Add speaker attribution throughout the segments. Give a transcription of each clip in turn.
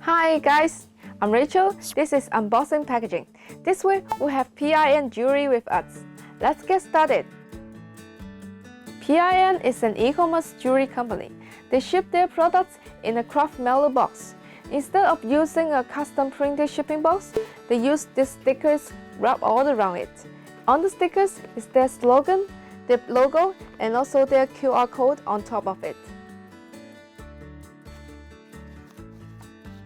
Speaker 1: Hi guys, I'm Rachel. This is Unboxing Packaging. This week we have PIN Jewelry with us. Let's get started. PIN is an e-commerce jewelry company. They ship their products in a craft mailer box. Instead of using a custom printed shipping box, they use these stickers wrapped all around it. On the stickers is their slogan, their logo, and also their QR code on top of it.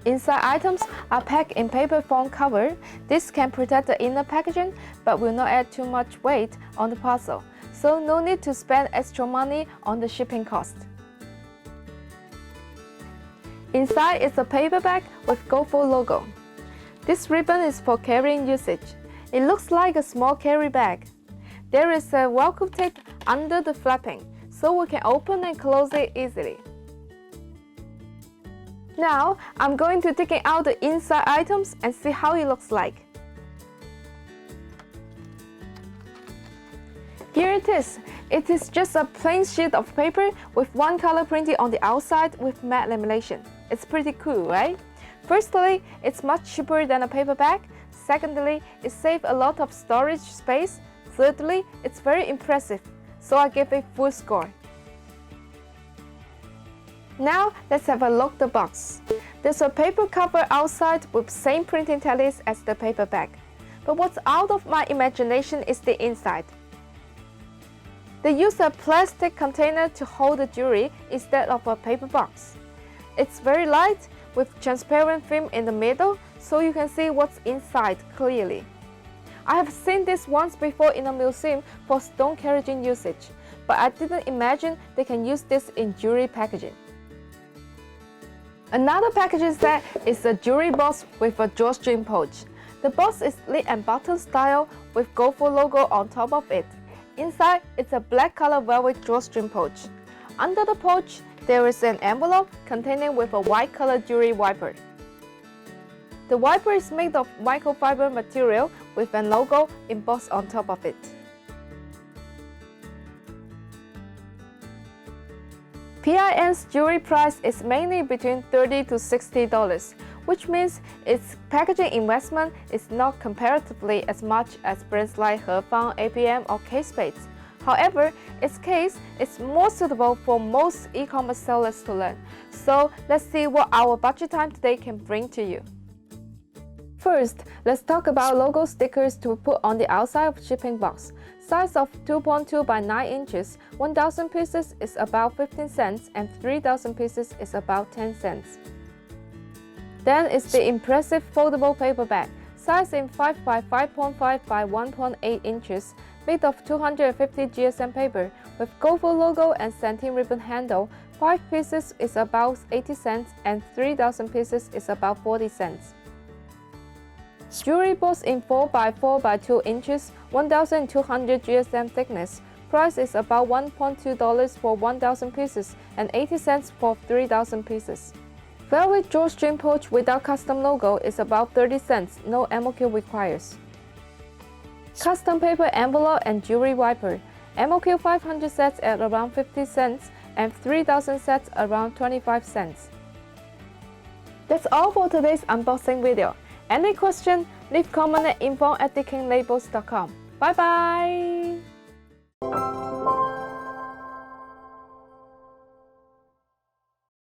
Speaker 1: Inside items are packed in paper foam cover. This can protect the inner packaging but will not add too much weight on the parcel, so no need to spend extra money on the shipping cost. Inside is a paper bag with GoFo logo. This ribbon is for carrying usage. It looks like a small carry bag. There is a Velcro tape under the flapping, so we can open and close it easily. Now, I'm going to take out the inside items and see how it looks like. Here it is. It is just a plain sheet of paper with one color printed on the outside with matte lamination. It's pretty cool, right? Firstly, it's much cheaper than a paper bag. Secondly, it saves a lot of storage space. Thirdly, it's very impressive, so I give it full score. Now, let's have a look at the box. There's a paper cover outside with same printing tallies as the paper bag. But what's out of my imagination is the inside. They use a plastic container to hold the jewelry instead of a paper box. It's very light with transparent film in the middle, so you can see what's inside clearly. I have seen this once before in a museum for stone carriaging usage, but I didn't imagine they can use this in jewelry packaging. Another packaging set is a jewelry box with a drawstring pouch. The box is lid and button style with GoFo logo on top of it. Inside, it's a black color velvet drawstring pouch. Under the pouch, there is an envelope containing with a white color jewelry wiper. The wiper is made of microfiber material with a logo embossed on top of it. PIN's jewelry price is mainly between $30 to $60, which means its packaging investment is not comparatively as much as brands like Hefang, APM, or Kate Spade. However, its case is more suitable for most e-commerce sellers to learn. So let's see what our budget time today can bring to you. First, let's talk about logo stickers to put on the outside of shipping box. Size of 2.2 by 9 inches, 1,000 pieces is about 15 cents and 3,000 pieces is about 10 cents. Then is the impressive foldable paper bag. Size in 5 by 5.5 by 1.8 inches, made of 250 GSM paper with GoFo logo and satin ribbon handle. 5 pieces is about 80 cents and 3,000 pieces is about 40 cents. Jewelry box in 4 by 4 by 2 inches, 1,200 GSM thickness. Price is about $1.2 for 1,000 pieces and 80 cents for 3,000 pieces. Velvet drawstring pouch without custom logo is about 30 cents, no MOQ requires. Custom paper envelope and jewelry wiper. MOQ 500 sets at around 50 cents and 3,000 sets around 25 cents. That's all for today's unboxing video. Any question? Leave comment at info@thekingLabels.com. Bye bye!